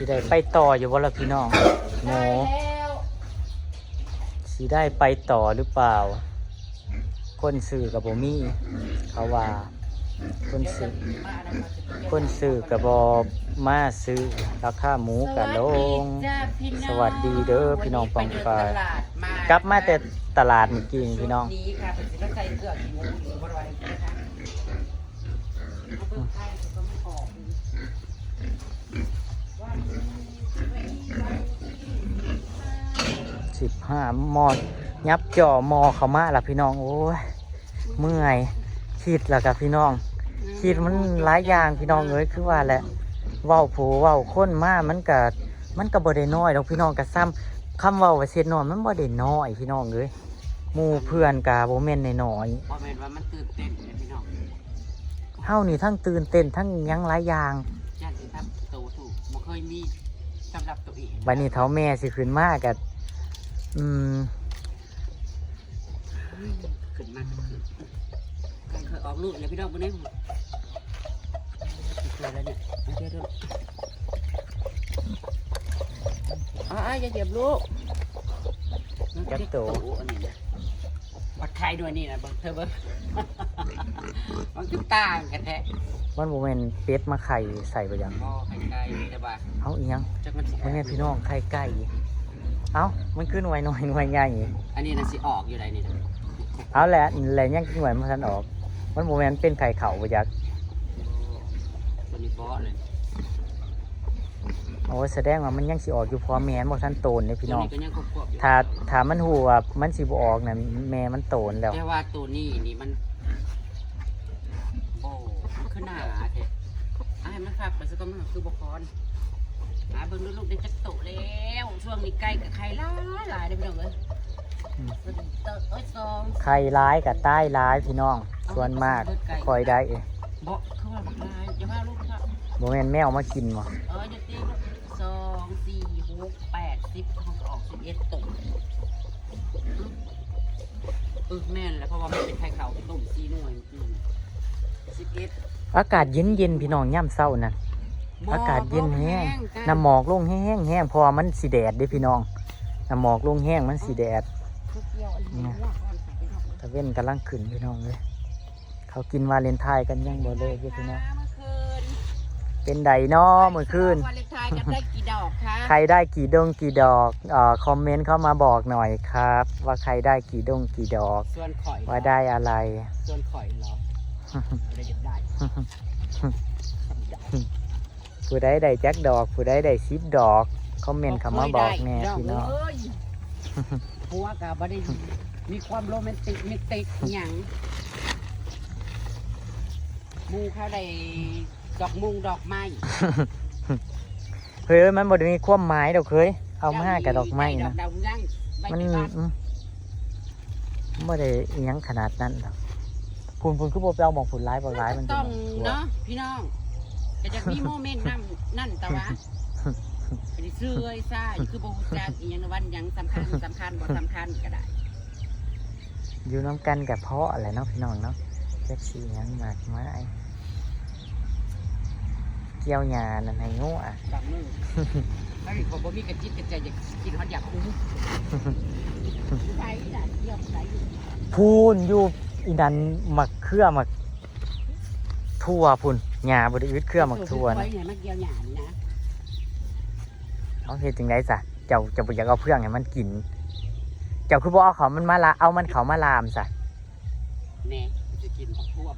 สิได้ไปต่ออยู่บ่ล่ะพี่น้องหมูสิได้ไปต่อหรือเปล่าคนซื้อกับบ่มีเขาว่าคนซื้อกับบ่มาซื้อราคาหมูกับลงสวัสดีเด้อพี่น้องปองปายกลับมาแต่ตลาดเมื่อกี้พี่น้อง15 มอยับจ่อมอเข้ามาแล้วพี่น้องโอ้ยเมื่อยคิดแล้วกับพี่น้องคิดมันหลายอย่างพี่น้องเอ้ยคือว่าแหละเว้าผู้เว้าคนมามันก็บ่ได้น้อยดอกพี่น้องก็ซ้ำคำเว้าว่าเสียน้อยมันบ่ได้น้อยพี่น้องเอ้ยหมู่เพื่อนก็บ่แม่นน้อยบ่แม่นว่ามันตื่นเต้นเลยพี่น้องเฮานี่ทั้งตื่นเต้นทั้งหยังหลายอย่างย่านสิทำโตถูกบ่เคยมีสำหรับตัวเองบัดนี้เฒ่าแม่สิขึ้นมาก็ขึ้นมาเคยออกลูกเลยพี่น้องบ่ได้เคยแล้วเนี่ยเดี๋ยวอย่าเหยียบลูกจับโตอันนี้นะบัดไข่ด้วยนี่นะเธอเบิ่งมันคือต่างกันแท้มันบ่แม่นเป็ดมาไข่ใส่บ่หยังบ่ไข่ไก่แต่ว่าเฮาอีหยังจักมันสิแม่พี่น้องไข่ไก่เอ้ามันคือหน่วยน้อยหน่วยใหญ่อันนี้น่ะสิออกอยู่ไดนี่นะเอาแหละยังหน่วยมันทันออกมันบ่แม่นเป็นไข่เข่าบ่จักตัวนี้บ่เลยโอ้แสดงว่ามันยังสิออกอยู่พอแม่นบ่ทันโตนเด้พี่น้องถ้ามันฮู้ว่ามันสิบ่ออกน่ะแม่มันโตนแล้วแต่ว่าตัวนี้นี่มันโอ้มันคือหน้าแท้ให้มันคักไปซะก็มันคือบ่คอนเบิ่งลูกได้จักโตแล้วช่วงนี้ไก่กับไข่หลายเด้อพี่น้องเอ้ยไข่ร้ายกับใต้ร้ายพี่น้องส่วนมากคอยได้บ่คือว่าบ่ร้ายจะว่าลูกครับบ่แม่นแมวมากินบ่จะตีลูก2 4 6 8 10เขาก็ออก11ตัวแม่นแล้วเพราะว่ามันเป็นไข่ขาวต้ม4หน่วย11อากาศเย็นๆพี่น้องย่ำเช้านั่นอากาศเย็นแห้งน้ำหมอกลงแห้งเพราะมันสิแดดเด้พี่น้องน้ำหมอกลงแห้งมันสิแดดตะเว้นกำลังขึ้นพี่น้องเลยเขากินวาเลนไทน์กันยังบ่เลยพี่น้องเป็นไดน้อเมื่อคืนวาเลนไทน์กันได้กี่ดอกคะใครได้กี่ดอกคอมเมนต์เข้ามาบอกหน่อยครับว่าใครได้กี่ดอกว่าได้อะไรส่วนข่อยเหรอได้จะได้ผู้ใดได้จักดอกผู้ใดได้10 ดอกคอมเมนต์เข้ามาบอกแน่พี่น้องผัวกับบ่ได้มีความโรแมนติกมิติกอย่างมูเขาได้ดอกมุงดอกไม้เฮ้ยมันบ่ได้มีความหมายดอกเคยเอามากับดอกไม้นะมันบ่ได้อีหยังขนาดนั้นหรอกคุณคือบ่ไปเอาหมอกฝุ่นร้ายมันต้องเนาะพี่น้องแต่จะมีโมเมนต์นั่นแต่ว่าไปซื้อไอ้ซ่าคือบ่ฮู้จักอีหยังวันหยังสำคัญบ่สำคัญก็ได้อยู่น้ำกันกับเพาะอะไรเนาะพี่น้องเนาะแจ็คซี่ยังมากมายเกี่ยวหญ้านั่นให้งูอ่ะบางมื้อถ้าบ่มีกระจิตกระใจอยากกินฮอดอยากคุ้มไปน่ะเกี่ยวไปพูนอยู่อีนั่นมักเครือมักทั่วพุ่นหญ้าบ่ได้อึดเครือมักทั่วนะมันเกี่ยวหญ้านี่นะเอาเฮ็ดจังได๋ซะเจ้าบ่อยากเอาเพื่องให้มันกินเจ้าคือบ่เอาเขามันมาเอามันเขามาลามซะแน่จะกินบักทั่ว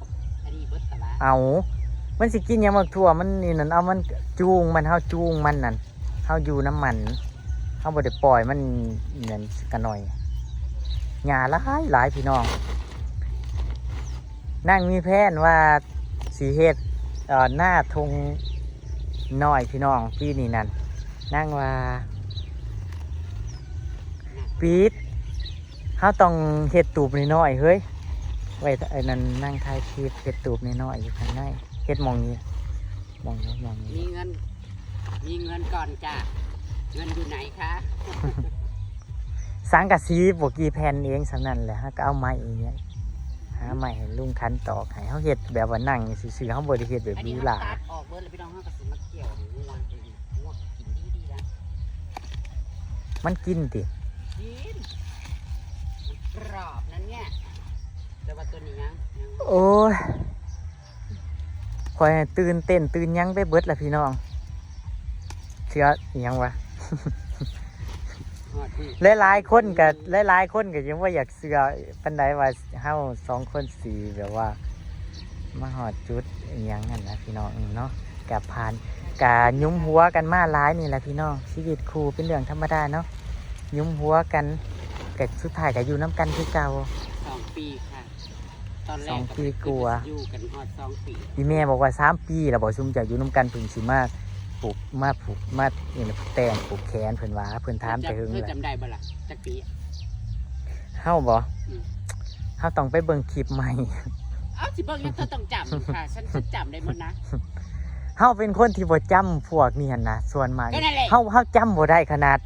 อันนี้เบิดตะละเอามันสิกินหยังบักทั่วมันนี่นั่นเอามันจูงมันเฮาจูงมันนั่นเฮาอยู่น้ำมันเฮาบ่ได้ปล่อยมันนั่นกันหน่อยหญ้าหลายพี่น้องนั่งมีแผนว่าสิเฮ็ดหน้าทงน้อยพี่น้องปีนี้นั่นนั่งว่าปีดเขาต้องเฮ็ดตูบน้อยๆเฮ้ยไว้ไอ้นั่นนั่งถ่ายคลิปเฮ็ดตูบน้อยๆอยู่ข้างในเฮ็ดมองนี้มีเงินก่อนจ้ะเงินอยู่ไหนคะสังกะสีบวกกี่แผ่นเองสำนั่นแหละฮะก็เอาไม้อย่างเงี้ยหาไม้ให้ลุงคันตอกให้เขาเฮ็ดแบบว่านั่งซื่อๆเขาบ่ได้เฮ็ดแบบนี้ล่ะตัดออกเบิดแล้วพี่น้องเฮาก็สิมาเกี่ยวง่วงกินดี มันกินติ กินมันกรอบนั่นเนี่ยแต่ว่าตัวนี้ยัง โอ้ยคอยตื่นเต้นตื่นหยังไปเบิดละพี่น้องเชื่ออิหยังวะ ฮอดนี่ หลายๆคนกับหลายๆคนก็ยังว่าอยากเสือปันไดว่าเฮา2 คนสีแบบว่ามาหอดจุดอิหยังนั่นนะพี่น้องเนาะกับผ่านกะยุ้มหัวกันมาหลายนี่แหละพี่น้องชีวิตครูเป็นเรื่องธรรมดาเนาะยุ้มหัวกันกับสุดท้ายก็อยู่น้ำกันคือเก่า 2 ปีค่ะตอนแรก 2 ปีกลัว อยู่กันฮอด2 ปี อีแม่บอกว่า3 ปีแล้วบอกซุมจะอยู่น้ำกันพึ่งสิมาผูกมาเนี่ยแต่งผูกแขนเพิ่นว่าเพิ่นถามแต่หึง เธอ เลย จำได้บ่ล่ะจักปีอะ เฮาบ่ อืม เฮาต้องไปเบิ่งคลิปใหม่ เอ้าสิเบิ่งแล้วเธอต้องจำค่ะฉันจำได้หมดนะ เฮาเป็นคนที่บ่จำพวกนี้หั่นนะส่วนมาก ก็นั่นแหละ เฮาจำบ่ได้ขนาด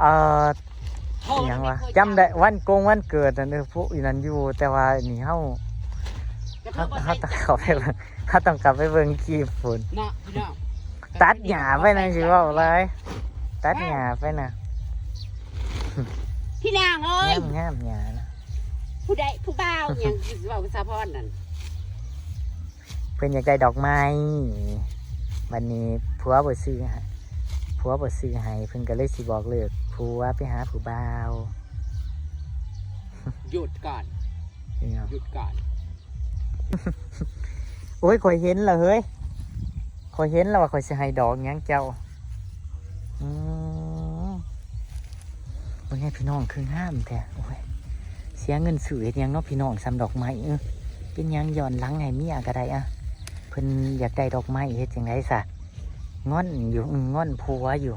เอ่อ โทร อหยังวะ ม่เคย จำได้วันเกิดนั่นพวกอีนั้นอยู่แต่ว่านี่เฮา ก็เธอบ่ เฮา ได้ ต้อง จำ เข้าไปเบิ่งเฮาต้องกลับไปเบิ่งคลิปพุ่น เนาะพี่น้อง ตัดหญ้าไปนะสิเว้าหลายตัดหญ้าไปนะ พี่นางเอ้ย งามหญ้านะ ผู้ใดผู้บ่าวอย่างสิเว้ากับสาวพรนั่น เพิ่นอยากได้ดอกไม้วันนี้ผัวบ่ซื้อให้เพิ่นก็เลยสิบอกเลิกผัวไปหาผู้บ่าว หยุดก่อน นี่เนาะ หยุดก่อน โอ้ยข่อยเห็นแล้วเฮ้ยข่อยเห็นแล้วว่าข่อยสิให้ดอกหยังเจ้าอืมบ่ให้พี่น้องคืองามแท้โอ้ยเสียเงินซื้อเฮ็ดหยังเนาะพี่น้องซ้ำดอกไม้เป็นหยังย้อนหลังให้เมียก็ได้อะเพิ่นอยากได้ดอกไม้เฮ็ดจังไดซะงอนอยู่งอนผัวอยู่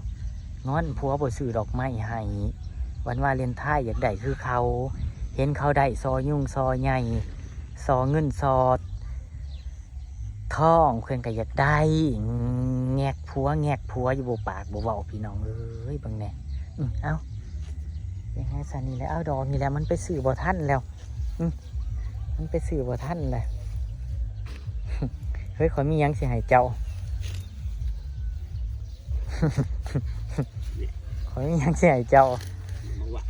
งอนผัวบ่ซื้อดอกไม้ให้วันวาเลนไทน์อยากได้คือเขา เห็นเขาได้ซอยุ่งซอใหญ่ซอเงินซอท่องเพื่อนก็อยากได้แงกผัวอยู่บ่ปากบ่เว้าพี่น้องเอ้ยเบิ่งแน่เอาเป็นไงซะนี่แหล้วเอาดอกนี่แหล้วมันไปซื้อบ่ทันแล้วมันไปซื้อบ่ทันแหละ เฮ้ยขอยมีหยังสิให้เจ้า ขอยมีหยังสิให้เจ้า มาว่า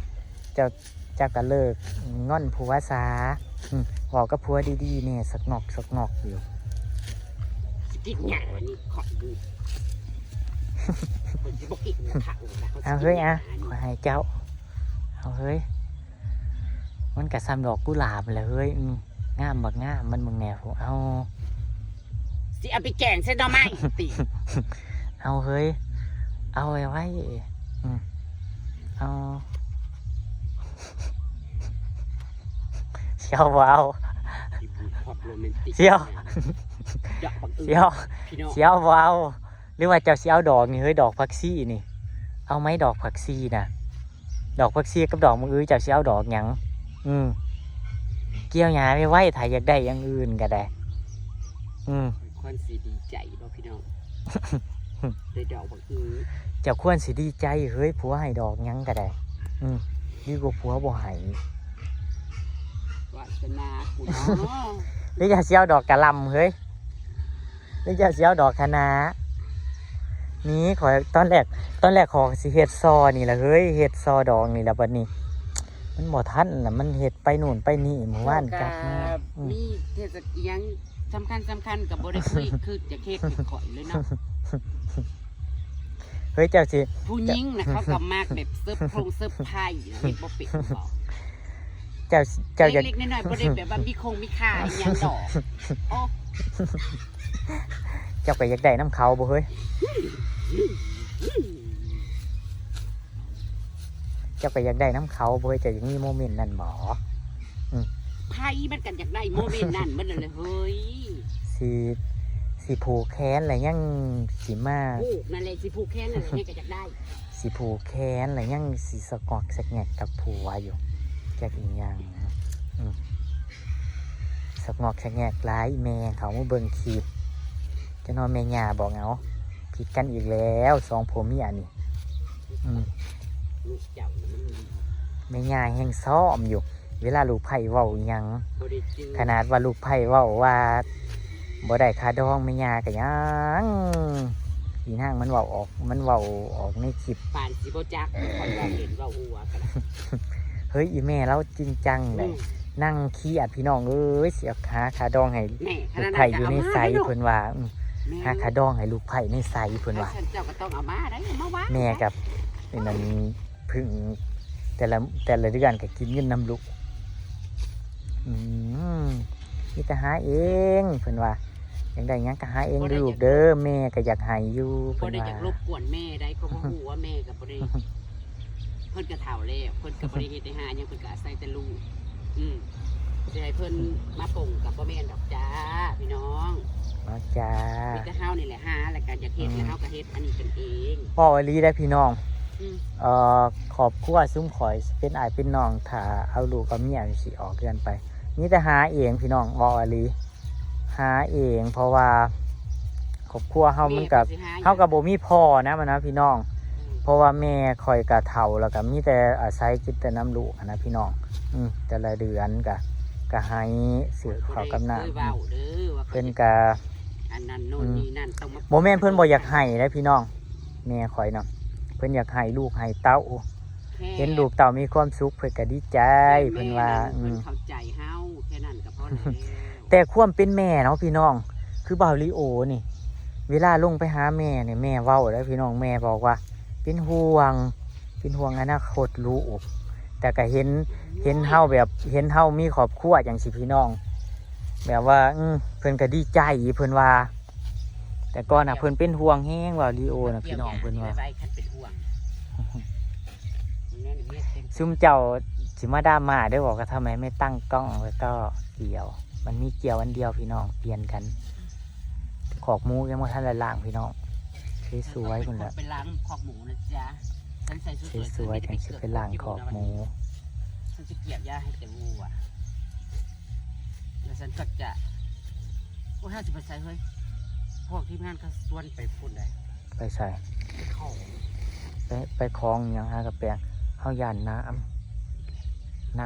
เจ้าก็เลิกงอนผัวซาบอกกับผัวดีๆเนี่ยสักนอกอยู่ สิกินหยังวันนี้ขอดูคนสิบ่กินข้าวนะ เอาเฮ้ยขอให้เจ้าเอาเฮ้ยมันกะซ้ำดอกกุหลาบเลยเฮ้ยงามบักงามมันมึงแนวเอา สิเอาไปแกงใส่หน่อไม้ติ เอาเฮ้ยเอาไว้เอาเชียวว้าว พอโรแมนติก เชียว ดอกบักอึ่ง เชียว พี่น้อง เชียวว้าวหรือว่าเจ้าเชียวดอกนี่เฮ้ยดอกผักซี่นี่ เอาไหมดอกผักซี่นะดอกผักซี่กับดอกมืออื้อเจ้าเชียวดอกหยังเกี่ยวหยาไปไว้ถ้าอยากได้อย่างอื่นก็ได้ควรสิดีใจบ่พี่น้อง ได้ดอกบักอึ่ง เจ้าควรสิดีใจเฮ้ยผัวให้ดอกหยังก็ได้ดีกว่าผัวบ่ให้ วาสนากูเนาะ หรือจะเชียวดอกกะหล่ำเฮ้ยหรือจะเชียวดอกคะน้านี่ขอตอนแรกขอสิเฮ็ดซอนี่แหละเฮ้ยเฮ็ดซอดอกนี่แหละบัดนี้ มันบ่ทันน่ะมันเฮ็ดไปนู่นไปนี่หมู่บ้านกลับมา มีเทศกาลอิหยังสำคัญกับบ่ได้คุยคือจะเฮ็ดให้ข่อยเลยเนาะ เฮ้ยเจ้าสิ ผู้หญิงนะเขาก็มากแบบเซิร์ฟไพ่เฮ็ดบ่เป็นบอก เจ้าอยาก เล็กๆน้อยๆบ่ได้แบบว่ามีมีค่าอีหยังดอกโอ้ เจ้าก็อยากได้น้ำเขาบ่เฮ้ยเจ้าก็อยากได้น้ำเขาบ่เฮ้ยเจ้ายังมีโมเมนต์นั่นบ่ ไพ่มันกันอยากได้โมเมนต์นั้นมันเลยเฮ้ย สิผูกแขนอะไรยังสิมา ผูกนั่นแหละสิผูกแค่นั่นแหละให้ก็อยากได้ สิผูกแขนอะไรยังสิสะกอกสักแงกกับผัวอยู่แกอีกอย่างสะงอกสักแงกร้ายแม่เขามาเบิ่งคลิปจะนอนแม่ย่าบอกเอาผิดกันอีกแล้วสองผัวเมียนี่ ลูกเจ้านี่มัน แม่ย่าแห่งซ้อมอยู่ เวลาลูกไผ่เว้าอิหยัง บ่ได้จื้อ ขนาดว่าลูกไผ่เว้าว่าบ่ได้ค่าดองแม่ย่าก็ยัง อีนางมันเว้าออกในคลิป ป่านสิบ่จักคนเราเห็นว่าหัวกัน เฮ้ยอีแม่เราจริงจังเลยนั่งขี้อัดพี่น้องเอ้ยเสียขาดองให้ แม่ ลูกไผ่อยู่ในไซเพิ่นว่าหาขาดองให้ลูกไผ่ในไซเพิ่นว่า เจ้าก็ต้องเอามาได้มาวาง แม่กับนั่นพึ่งแต่ละเดือนก็กินเงินนำลูกนี่ก็หาเองเพิ่นว่าอย่างใดงั้นก็หาเองลูกเด้อแม่ก็อยากให้อยู่ บ่ เพิ่น ได้ ว่า อยากรบกวนแม่ได้ก็บ่ฮู้ว่าแม่ก็บ่ได้เพิ่นก็เฒ่าแล้วเพิ่นก็บ่ได้เฮ็ดได้หาหยังเพิ่นก็อาศัยแต่ลูกสิให้เพิ่นมาปงกับบ่แม่นดอกจ้าพี่น้อง มาจ้า มีแต่เฮานี่แหละหาแล้วก็อยากเฮ็ดแล้วเฮาก็เฮ็ดอันนี้กันเอง พ่ออลีได้พี่น้อง อืม ขอบครัวซุ้มข่อยเป็นอ้ายเป็นน้องถ้าเอาลูกเอาเมียสิออกเกินไปนี่แต่หาเองพี่น้องพ่ออลีหาเองเพราะว่าครอบครัวเฮามันกับเฮากับบ่มีพ่อนะมันนะพี่น้องเพราะว่าแม่คอยกะเฒ่าแล้วก็มีแต่อาศัยกินแต่น้ำลูกนะพี่น้องแต่ละเดือนก็ให้เสือข้าวกับน้ำเพิ่นกะ อันนั้นโน่นนี่นั่นต้องมา โมแม่นเพิ่นบ่อยากให้ได้พี่น้องแม่คอยเนาะเพิ่นอยากให้ลูกให้เต้าเห็นลูกเต้ามีความสุขเพิ่นก็ดีใจเพิ่นว่า เพิ่นเข้าใจเฮาแค่นั้นก็พอแล้ว แต่ความเป็นแม่เนาะพี่น้องคือบ่าวลิโอนี่เวลาลงไปหาแม่เนี่ยแม่เว้าได้พี่น้องแม่บอกว่าเป็นห่วงอนาคตลูกแต่ก็เห็นเฮาแบบเห็นเฮามีครอบครัวจังสิพี่น้องแบบว่าเพิ่นก็ดีใจเพิ่นว่าแต่ก่อนน่ะเพิ่นเป็นห่วงแฮงบ่าวลิโอน่ะพี่น้องเพิ่นว่า ไว้คันเป็นห่วงแม่นี่เมียเต็ม ซุ่มเจ้าสิมาด่ามาได้บอกว่าทำไมไม่ตั้งกล้องแล้วก็เกี่ยว มันมีเกี่ยวอันเดียวพี่น้องเปลี่ยนกันขอกหมูยังมาทันละล่างพี่น้องสวยๆคุณละ เป็นล้างขอกหมูนะจ๊ะฉันใส่ชุด สวยๆจังสิเป็นล่างขอกหมู ฉันจะเกี่ยวหญ้าให้แต่วัวแล้วฉันก็จะโอ้50%เฮ้ยพวกทีมงานก็ส่วนไปพุ่นได้ ไปใส่ เข้า ไปคลองอย่างฮะกับแปลงเฮาย่านน้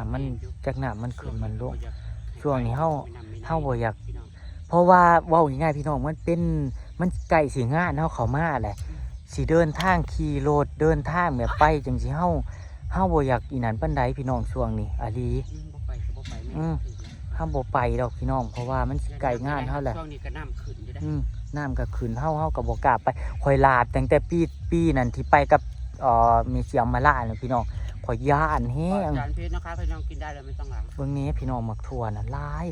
ำมันจากน้ำมันขึ้นมันลงช่วงนี้เฮาบ่อยากเพราะว่าเว้าง่ายๆพี่น้องมันใกล้สิงานเฮาเข้ามาแหละสิเดินทางขี่รถเดินทางแบบไปจังสิเฮาบ่อยากอีนั้นปานใดพี่น้องช่วงนี้อะลี บ่ไปก็บ่ไปแม่ เฮาบ่ไปดอกพี่น้องเพราะว่ามันสิไกลงานเฮาแหละ ช่วงนี้ก็น้ำขึ้นอยู่ได้ น้ำก็ขึ้นเฮาก็บ่กล้าไปข่อยลาดตั้งแต่ปีนั้นที่ไปกับเมเสียมมาล่าน่ะพี่น้องข่อยย่านแฮง จานเพชรนะคะพี่น้องกินได้เลยไม่ต้องล้าง เบิ่งนี้พี่น้องมักทั่วน่ะหลาย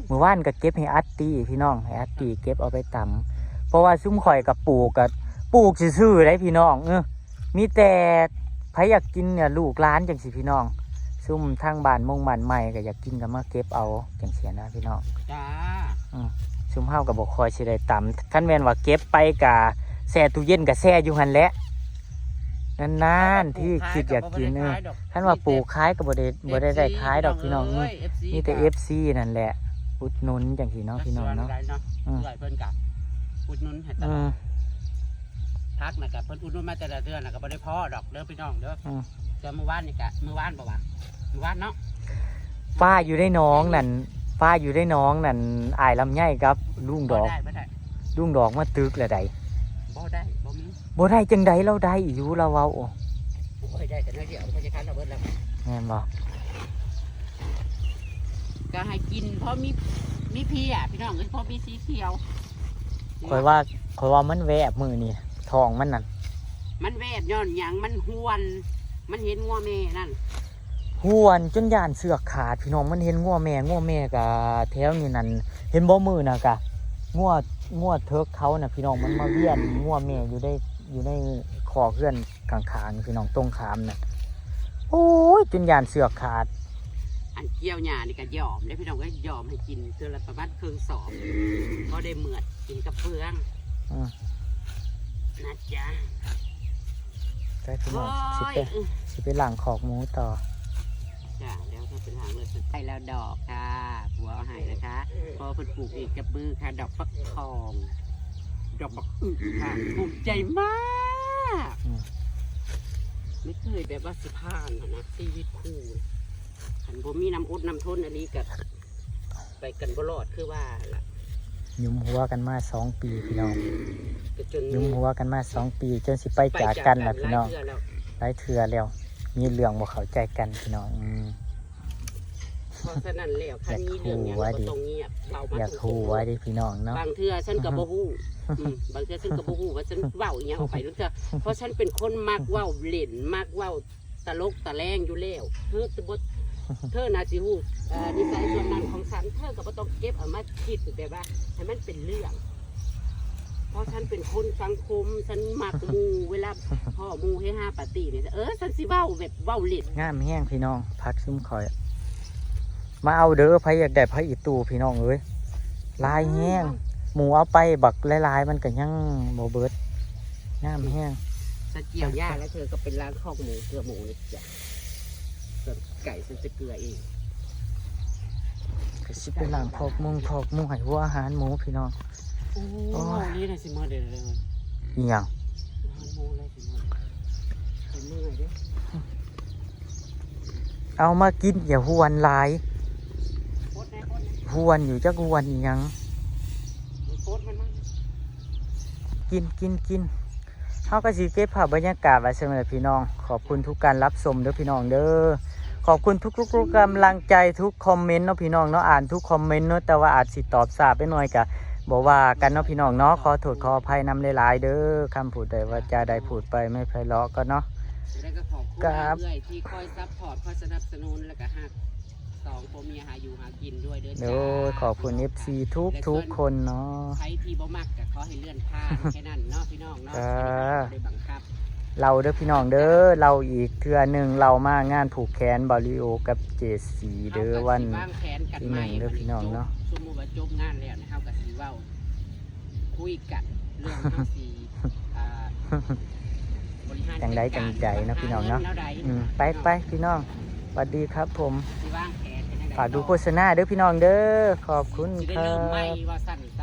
มื้อวานก็เก็บให้อัตตีพี่น้องให้อัตตีเก็บเอาไปตำเพราะว่าซุ่มข่อยก็ปลูกซื่อๆได้พี่น้องมีแต่ไผอยากกินเนี่ยลูกหลานจังสิพี่น้องซุ่มทางบ้านบ้านใหม่ก็อยากกินก็มาเก็บเอาจังซี่นะพี่น้อง จ้า ซุมเฮากับบ่คอยสิได้ตำคันแม่นว่าเก็บไปกะแช่ตู้เย็นกะแช่อยู่หั่นแหละนานๆที่คิดอยากกินคันว่าปลูกขายก็บ่ได้ขายดอกพี่น้องมีแต่ FC นั่นแหละอุดหนุนจังซี่เนาะพี่น้องเนาะ เพื่อนเพิ่นกับอุดหนุนให้ตลอดพักนะกับเพิ่นอุดหนุนมาแต่ละเดือนนะก็บ่ได้พอดอกเด้อพี่น้องเด้อแต่เมื่อวานนี่กะเมื่อวานบ่วะเมื่อวานเนาะ ป้าอยู่ได้น้องนั่นอ้ายลำไยกับลุงดอก บ่ได้ ลุงดอกมาตึกละใด บ่ได้บ่มี บ่ได้จังใดเราได้อยู่เราเว้า โอ้ยได้แต่น้อยเดียวพยาคารเราเบิดแล้ว แม่นบ่ ก็ให้กินเพราะมีพี่อ่ะพี่น้องเอ้ยเพราะมีสีเขียว ข่อยว่ามันแวบมือนี่ท้องมันนั่น มันแวดย้อนหยังมันหวนมันเห็นงัวแม่นั่น หวนจนย่านเสือกขาดพี่น้องมันเห็นงัวแม่กะแถวนี้นั่นเห็นบ่มือน่ะกะงัวเทิกเขาน่ะพี่น้องมันมาเวียนงัวแม่อยู่ในคอเพื่อนข้างๆพี่น้องตรงขามน่ะโอ้ยจนย่านเสือกขาด อันเกี่ยวหญ้านี่ก็ยอมได้พี่น้องก็ยอมให้กินเทื่อละประมาณครึ่งสอบก็ได้เหมือดกินกับเฟืองนะจ๊ะ ใช่พี่น้องสิไปล้างขอกหมูต่อ จ้ะแล้วก็เป็นหางเลยสุดท้ายแล้วดอกค่ะบัวเอาให้นะคะพอเพิ่นปลูกอีกกับมือค่ะดอกฟักทองดอกบักอึค่ะภูมิใจมากไม่เคยแบบว่าสิผ่านนะชีวิตคู่ขันผมมีน้ำอุดน้ำทนอันนี้กับไปกันบลอดคือว่าล่ะ ยุมหัวกันมา2 ปีพี่น้อง ก็จน ยุมหัวกันมา2 ปีจนสิไปจากกันล่ะพี่น้อง หลายเทื่แล้ว หลายเทื่อแล้วมีเรื่องบ่เข้าใจกันพี่น้องเพราะฉะนั้นแล้วคันมีเรื่องหยังก็ต้องเงียบเว้ามา อยากฮู้ไว้ดิพี่น้องเนาะ บางเทื่อฉันก็บ่ฮู้บางเทื่อฉันก็บ่ฮู้ว่าฉันเว้าอีหยังออกไปรู้จักเพราะฉันเป็นคนมักเว้าเล่นมักเว้าตลกตะแลงอยู่แล้วเธอน่าสิฮู้นิสัยส่วนนั้นของฉันเธอก็บ่ต้องเก็บเอามาคิดแต่ว่าให้มันเป็นเรื่อง เพราะฉันเป็นคนสังคมฉันมักหมู่เวลาพ่อหมู่ให้ห้าปาร์ตี้เนี่ยฉันสิเว้าแบบเว้าเล่น งามแห้งพี่น้องพักซุ่มข่อย มาเอาเด้อไผอยากได้ไผอีตูพี่น้องเอ้ยลายแห้งหมูเอาไปบักหลายๆมันก็ยังบ่เบิดงามแห้ง ฉันเกี่ยวหญ้าแล้วเธอก็เป็นร้านข้อกหมูเกลือหมูเลยจ้ะส่วนไก่ฉันจะเกลือเอง ก็สิไปล้างคอกหมูให้วัวอาหารหมูพี่น้อง โอ้นี่นะสิมาเดี๋ยวเลย อีหยัง อาหารหมูอะไรสิมาเป็นเมื่อยเด้อ เอามากินอย่าหวนหลาย โคตรแน่โคตรแน่ หวนอยู่จักหวนอีหยัง โคตรมันมาก กินเฮาก็สิเก็บภาพบรรยากาศไว้เสมอพี่น้องขอบคุณทุกการรับชมเด้อพี่น้องเด้อขอบคุณทุกกำลังใจทุกคอมเมนต์เนาะพี่น้องเนาะอ่านทุกคอมเมนต์เนาะแต่ว่าอาจสิตอบสาไปหน่อยกะบอกว่ากันเนาะพี่น้องเนาะขอโทษขออภัยนำหลายๆเด้อคำพูดใดว่าจาใดพูดไปไม่ไพเราะก็เนาะ แล้วก็ขอบคุณ ครับ เรื่อยที่คอยซัพพอร์ตคอยสนับสนุนแล้วก็หักสองผัวเมียหาอยู่หากินด้วยเด้อ โอ้ยขอบคุณ FC ทุกคนเนาะ ใครที่บ่มักก็ขอให้เลื่อนผ่านแค่นั้นเนาะพี่น้องเนาะ จ้า ไม่ได้บังคับ เราเด้อพี่น้องเด้อเราอีกเทื่อหนึ่งเรามางานผูกแขนบาริโอกับเจสีเด้อวัน เฮาก็สิวางแผนกันใหม่ ที่หนึ่งเด้อพี่น้องเนาะ สมมุติว่าจบงานแล้วนะเฮาก็สิเว้าคุยกันเรื่องเฮาสิอ่าบริหาร จังใดจังใจเนาะพี่น้องเนาะ หงิแล้วใด ไปพี่น้องสวัสดีครับผม สิวางแผนกันจังใด ฝากดูโฆษณาเด้อพี่น้องเด้อขอบคุณ สิได้ ครั เริ่มใหม่ บ ว่าสั่นซะ